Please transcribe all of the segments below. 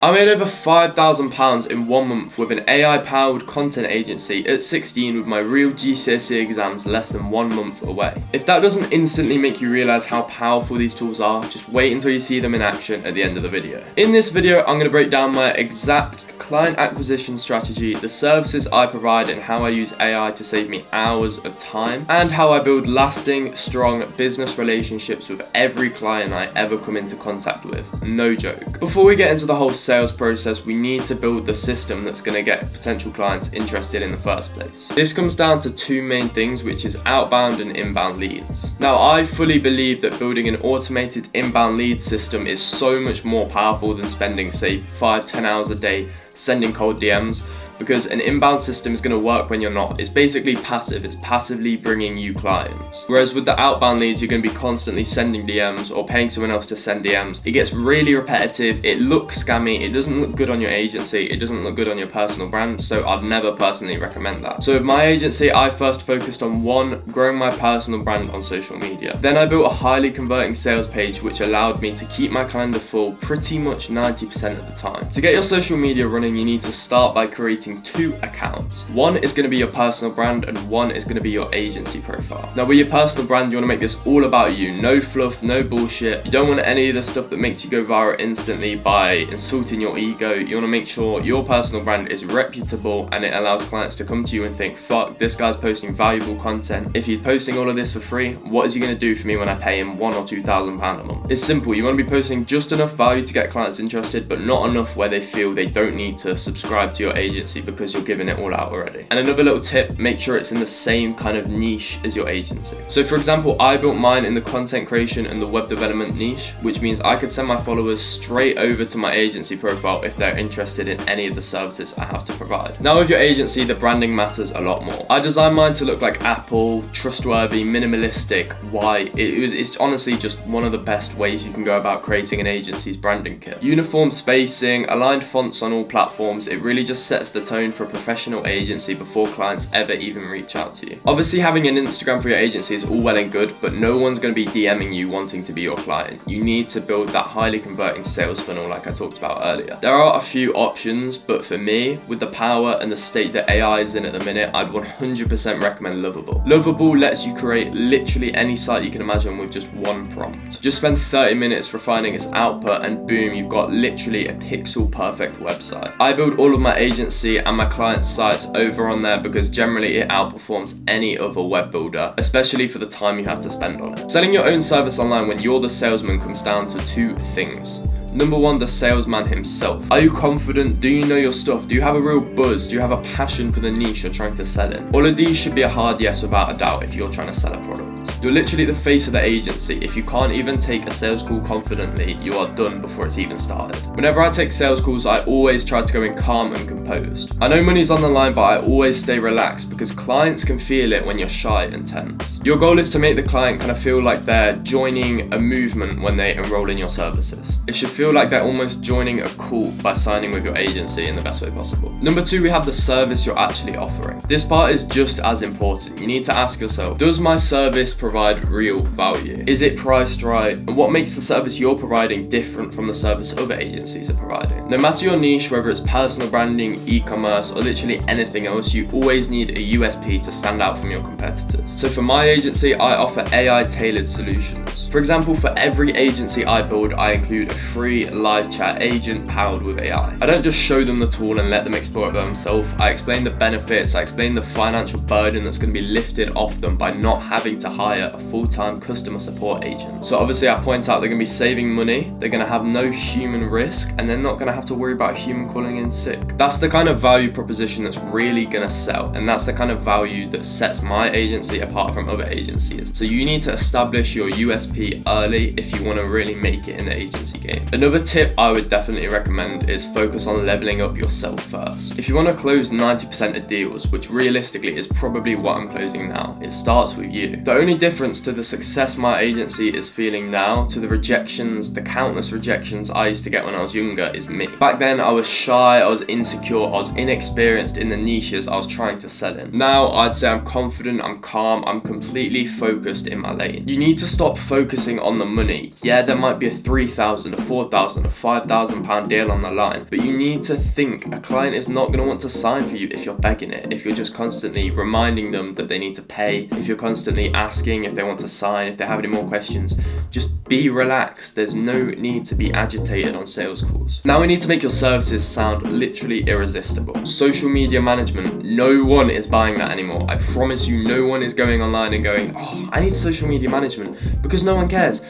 I made over £5,000 in 1 month with an AI-powered content agency at 16 with my real GCSE exams less than 1 month away. If that doesn't instantly make you realise how powerful these tools are, just wait until you see them in action at the end of the video. In this video, I'm going to break down my exact client acquisition strategy, the services I provide and how I use AI to save me hours of time, and how I build lasting, strong business relationships with every client I ever come into contact with. No joke. Before we get into the whole sales process, we need to build the system that's going to get potential clients interested in the first place. This comes down to two main things, which is outbound and inbound leads. Now, I fully believe that building an automated inbound lead system is so much more powerful than spending, say, 5-10 hours a day sending cold DMs, because an inbound system is going to work when you're not. It's basically passive. It's passively bringing you clients. Whereas with the outbound leads, you're going to be constantly sending DMs or paying someone else to send DMs. It gets really repetitive. It looks scammy. It doesn't look good on your agency. It doesn't look good on your personal brand. So I'd never personally recommend that. So with my agency, I first focused on growing my personal brand on social media. Then I built a highly converting sales page, which allowed me to keep my calendar full pretty much 90% of the time. To get your social media running, you need to start by creating 2 accounts. One is going to be your personal brand and one is going to be your agency profile. Now with your personal brand, you want to make this all about you. No fluff, no bullshit. You don't want any of the stuff that makes you go viral instantly by insulting your ego. You want to make sure your personal brand is reputable and it allows clients to come to you and think, fuck, this guy's posting valuable content. If he's posting all of this for free, what is he going to do for me when I pay him £1,000 or £2,000 a month? It's simple. You want to be posting just enough value to get clients interested, but not enough where they feel they don't need to subscribe to your agency because you're giving it all out already. And another little tip, make sure it's in the same kind of niche as your agency. So for example, I built mine in the content creation and the web development niche, which means I could send my followers straight over to my agency profile if they're interested in any of the services I have to provide. Now with your agency, the branding matters a lot more. I designed mine to look like Apple, trustworthy, minimalistic, white. It's honestly just one of the best ways you can go about creating an agency's branding kit. Uniform spacing, aligned fonts on all platforms, it really just sets the tone for a professional agency before clients ever even reach out to you. Obviously, having an Instagram for your agency is all well and good, but no one's going to be DMing you wanting to be your client. You need to build that highly converting sales funnel like I talked about earlier. There are a few options, but for me, with the power and the state that AI is in at the minute, I'd 100% recommend Lovable. Lovable lets you create literally any site you can imagine with just one prompt. Just spend 30 minutes refining its output and boom, you've got literally a pixel perfect website. I build all of my agency and my clients' sites over on there because generally it outperforms any other web builder, especially for the time you have to spend on it. Selling your own service online when you're the salesman comes down to 2 things. Number 1, the salesman himself. Are you confident? Do you know your stuff? Do you have a real buzz? Do you have a passion for the niche you're trying to sell in? All of these should be a hard yes without a doubt if you're trying to sell a product. You're literally the face of the agency. If you can't even take a sales call confidently, you are done before it's even started. Whenever I take sales calls, I always try to go in calm and composed. I know money's on the line, but I always stay relaxed because clients can feel it when you're shy and tense. Your goal is to make the client kind of feel like they're joining a movement when they enroll in your services. It should feel like they're almost joining a cult by signing with your agency in the best way possible. Number 2, we have the service you're actually offering. This part is just as important. You need to ask yourself, does my service provide real value? Is it priced right? And what makes the service you're providing different from the service other agencies are providing? No matter your niche, whether it's personal branding, e-commerce, or literally anything else, you always need a USP to stand out from your competitors. So for my agency, I offer AI tailored solutions. For example, for every agency I build, I include a free live chat agent powered with AI. I don't just show them the tool and let them explore it by themselves. I explain the benefits, I explain the financial burden that's going to be lifted off them by not having to hire a full-time customer support agent. So obviously I point out they're going to be saving money, they're going to have no human risk, and they're not going to have to worry about a human calling in sick. That's the kind of value proposition that's really going to sell, and that's the kind of value that sets my agency apart from other agencies. So you need to establish your USP early if you want to really make it in the agency game. Another tip I would definitely recommend is focus on leveling up yourself first. If you want to close 90% of deals, which realistically is probably what I'm closing now, it starts with you. The only only difference to the success my agency is feeling now to the rejections, the countless rejections I used to get when I was younger, is me. Back then I was shy, I was insecure, I was inexperienced in the niches I was trying to sell in. Now I'd say I'm confident, I'm calm, I'm completely focused in my lane. You need to stop focusing on the money. Yeah, there might be a £3,000, a £4,000, a £5,000 deal on the line, but you need to think a client is not going to want to sign for you if you're begging it, if you're just constantly reminding them that they need to pay, if you're constantly asking if they want to sign, if they have any more questions. Just be relaxed. There's no need to be agitated on sales calls. Now we need to make your services sound literally irresistible. Social media management, no one is buying that anymore. I promise you, no one is going online and going, oh, I need social media management, because no one cares.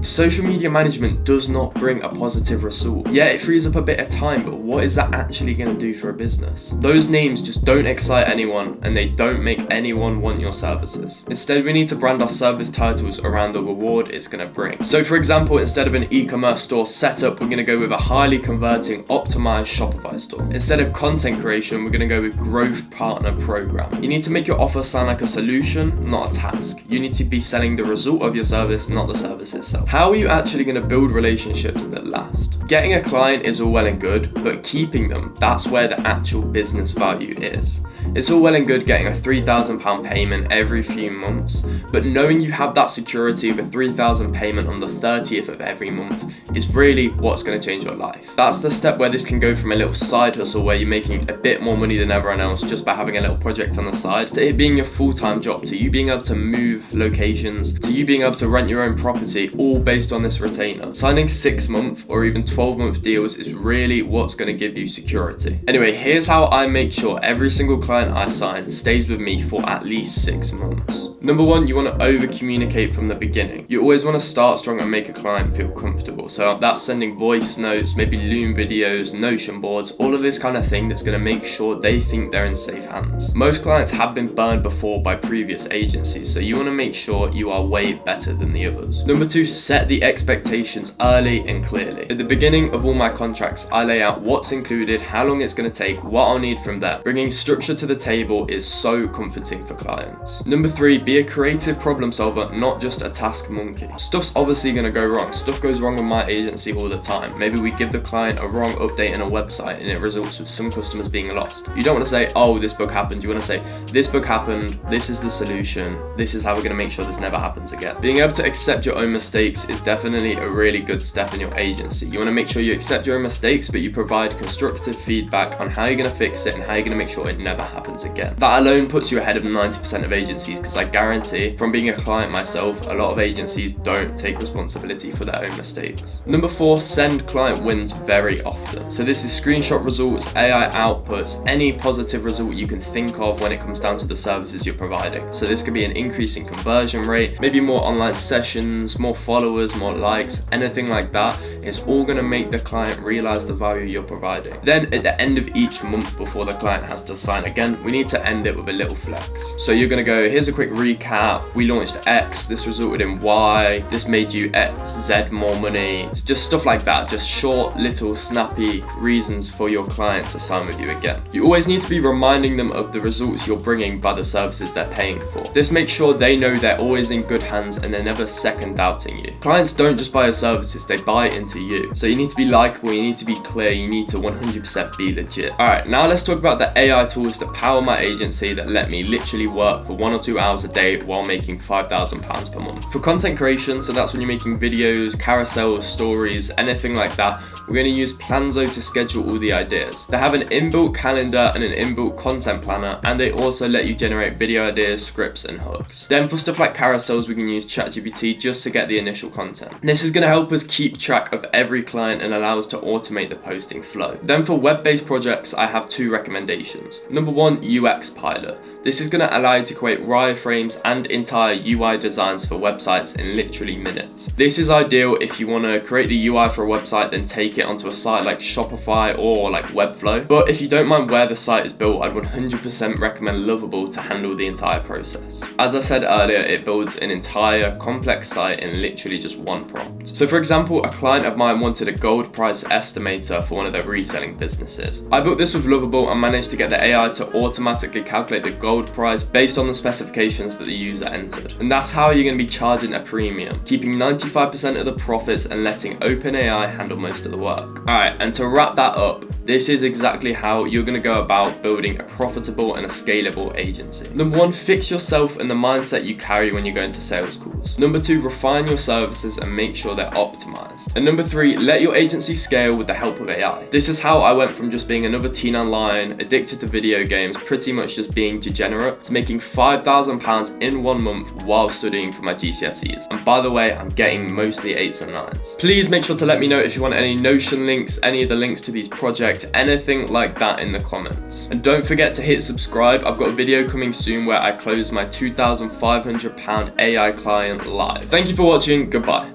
Social media management does not bring a positive result. Yeah, it frees up a bit of time, but what is that actually going to do for a business? Those names just don't excite anyone, and they don't make anyone want your services. Instead, we need to brand our service titles around the reward it's going to bring. So for example, instead of an e-commerce store setup, we're going to go with a highly converting, optimized Shopify store. Instead of content creation, we're going to go with growth partner program. You need to make your offer sound like a solution, not a task. You need to be selling the result of your service, not the service itself. How are you actually going to build relationships that last? Getting a client is all well and good, but keeping them, that's where the actual business value is. It's all well and good getting a £3,000 payment every few months, but knowing you have that security of a £3,000 payment on the 30th of every month is really what's going to change your life. That's the step where this can go from a little side hustle where you're making a bit more money than everyone else just by having a little project on the side, to it being your full-time job, to you being able to move locations, to you being able to rent your own property, all based on this retainer. Signing 6-month or even 12-month deals is really what's going to give you security. Anyway, here's how I make sure every single client I sign stays with me for at least 6 months. Number one, you want to over communicate from the beginning. You always want to start strong and make a client feel comfortable. So that's sending voice notes, maybe Loom videos, Notion boards, all of this kind of thing that's going to make sure they think they're in safe hands. Most clients have been burned before by previous agencies, so you want to make sure you are way better than the others. Number two, set the expectations early and clearly. At the beginning of all my contracts, I lay out what's included, how long it's going to take, what I'll need from there. Bringing structure to the table is so comforting for clients. Number three, be a creative problem solver, not just a task monkey. Stuff's obviously going to go wrong. Stuff goes wrong with my agency all the time. Maybe we give the client a wrong update in a website and it results with some customers being lost. You don't want to say, oh, this bug happened. You want to say, this bug happened, this is the solution, this is how we're going to make sure this never happens again. Being able to accept your own mistakes is definitely a really good step in your agency. You want to make sure you accept your own mistakes, but you provide constructive feedback on how you're going to fix it and how you're going to make sure it never happens again. That alone puts you ahead of 90% of agencies, because I guarantee, from being a client myself, a lot of agencies don't take responsibility for their own mistakes. Number four, send client wins very often. So this is screenshot results, AI outputs, any positive result you can think of when it comes down to the services you're providing. So this could be an increase in conversion rate, maybe more online sessions, more followers, more likes, anything like that. It's all going to make the client realize the value you're providing. Then at the end of each month before the client has to sign again, we need to end it with a little flex. So you're going to go, here's a quick recap. We launched X, this resulted in Y, this made you X, Z more money. It's just stuff like that. Just short, little, snappy reasons for your client to sign with you again. You always need to be reminding them of the results you're bringing by the services they're paying for. This makes sure they know they're always in good hands and they're never second doubting you. Clients don't just buy your services, they buy into you. So you need to be likable, you need to be clear, you need to 100% be legit. Alright, now let's talk about the AI tools that power my agency that let me literally work for 1 or 2 hours a day while making £5,000 per month. For content creation, so that's when you're making videos, carousels, stories, anything like that, we're going to use Planzo to schedule all the ideas. They have an inbuilt calendar and an inbuilt content planner, and they also let you generate video ideas, scripts, and hooks. Then for stuff like carousels, we can use ChatGPT just to get the initial content. This is going to help us keep track of every client and allow us to automate the posting flow. Then for web-based projects, I have 2 recommendations. Number 1, UX Pilot. This is going to allow you to create wireframes and entire UI designs for websites in literally minutes. This is ideal if you want to create the UI for a website, then take it onto a site like Shopify or like Webflow. But if you don't mind where the site is built, I'd 100% recommend Lovable to handle the entire process. As I said earlier, it builds an entire complex site in literally just 1 prompt. So for example, a client of mine wanted a gold price estimator for one of their reselling businesses. I built this with Lovable and managed to get the AI to automatically calculate the gold price based on the specifications that the user entered. And that's how you're going to be charging a premium, keeping 95% of the profits and letting OpenAI handle most of the work. Alright, and to wrap that up, this is exactly how you're going to go about building a profitable and a scalable agency. Number 1, fix yourself and the mindset you carry when you go into sales calls. Number 2, refine your services and make sure they're optimized. And number 3, let your agency scale with the help of AI. This is how I went from just being another teen online, addicted to video games, pretty much just being degenerate, to making £5,000 in 1 month while studying for my GCSEs. And by the way, I'm getting mostly 8s and 9s. Please make sure to let me know if you want any Notion links, any of the links to these projects, anything like that in the comments. And don't forget to hit subscribe. I've got a video coming soon where I close my £2,500 AI client live. Thank you for watching. Goodbye.